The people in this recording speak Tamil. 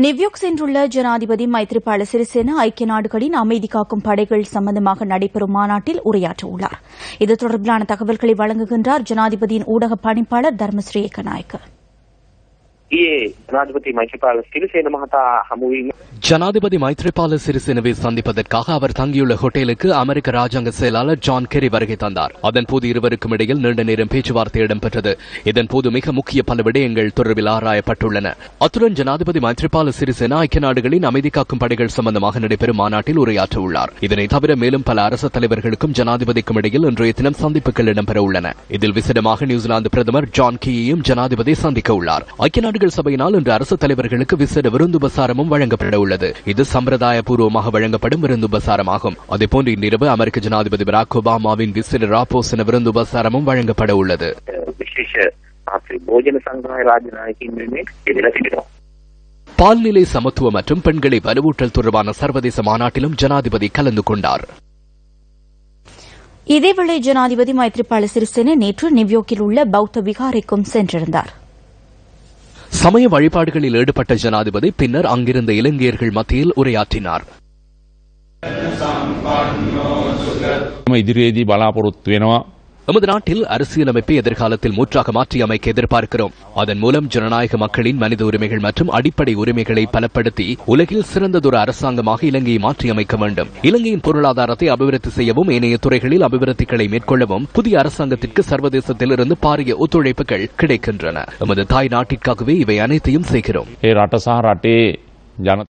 நியூயார்க் சென்றுள்ள ஜனாதிபதி மைத்ரிபால சிறிசேன ஐக்கிய நாடுகளின் அமைதி காக்கும் படைகள் சம்பந்தமாக நடைபெறும் மாநாட்டில் உரையாற்றவுள்ளார். இது தொடர்பிலான தகவல்களை வழங்குகின்றார் ஜனாதிபதியின் ஊடக பணிப்பாளர் தர்மஸ்ரீ ஏகநாயக்க. ஜனாதிபதி மைத்ரிபால சிறிசேனவை சந்திப்பதற்காக அவர் தங்கியுள்ள ஹோட்டலுக்கு அமெரிக்க ராஜாங்க செயலாளர் ஜான் கெரி வருகை தந்தார். அதன்போது இருவருக்கும் இடையில் நீண்ட நேரம் பேச்சுவார்த்தை இடம்பெற்றது. இதன்போது மிக முக்கிய பல விடயங்கள் தொடர்பில் ஆராயப்பட்டுள்ளன. அத்துடன் ஜனாதிபதி மைத்ரிபால சிறிசேனா ஐக்கிய நாடுகளின் அமைதி காக்கும் படைகள் சம்பந்தமாக நடைபெறும் மாநாட்டில் உரையாற்றவுள்ளார். இதனை தவிர மேலும் பல அரசு தலைவர்களுக்கும் ஜனாதிபதிக்கும் இடையில் இன்றைய தினம் சந்திப்புகள் இடம்பெறவுள்ளன. இதில் விசேடமாக நியூசிலாந்து பிரதமர் ஜான் கீயையும் ஜனாதிபதி சந்திக்க உள்ளார். ஐக்கிய நாடுகள் சபையினால் இன்று அரசு தலைவர்களுக்கு விசேட விருந்துபசாரமும் வழங்கப்பட உள்ளது. இது சம்பிரதாயபூர்வமாக வழங்கப்படும் விருந்துபசாரமாகும். அதேபோன்று இன்றிரவு அமெரிக்க ஜனாதிபதி பராக் ஒபாமாவின் விசேட ராப்போசன விருந்துபசாரமும் வழங்கப்பட உள்ளது. பால்நிலை சமத்துவம் மற்றும் பெண்களை வலுவூட்டல் தொடர்பான சர்வதேச மாநாட்டிலும் ஜனாதிபதி கலந்து கொண்டார். இதேவேளை ஜனாதிபதி மைத்ரிபால சிறிசேன நேற்று நியூயார்க்கில் உள்ள பௌத்த விகாரைக்கும் சென்றிருந்தார். சமய வழிபாடுகளில் ஈடுபட்ட ஜனாதிபதி பின்னர் அங்கிருந்த இலங்கையர்கள் மத்தியில் உரையாற்றினார். நமது நாட்டில் அரசியலமைப்பை எதிர்காலத்தில் முற்றாக மாற்றி அமைக்க எதிர்பார்க்கிறோம். அதன் மூலம் ஜனநாயக மக்களின் மனித உரிமைகள் மற்றும் அடிப்படை உரிமைகளை பலப்படுத்தி உலகில் சிறந்ததொரு அரசாங்கமாக இலங்கையை மாற்றி அமைக்க வேண்டும். இலங்கையின் பொருளாதாரத்தை அபிவிருத்தி செய்யவும் ஏனைய துறைகளில் அபிவிருத்திகளை மேற்கொள்ளவும் புதிய அரசாங்கத்திற்கு சர்வதேசத்திலிருந்து பாரிய ஒத்துழைப்புகள் கிடைக்கின்றன. நமது தாய் நாட்டிற்காகவே இவை அனைத்தையும் செய்கிறோம்.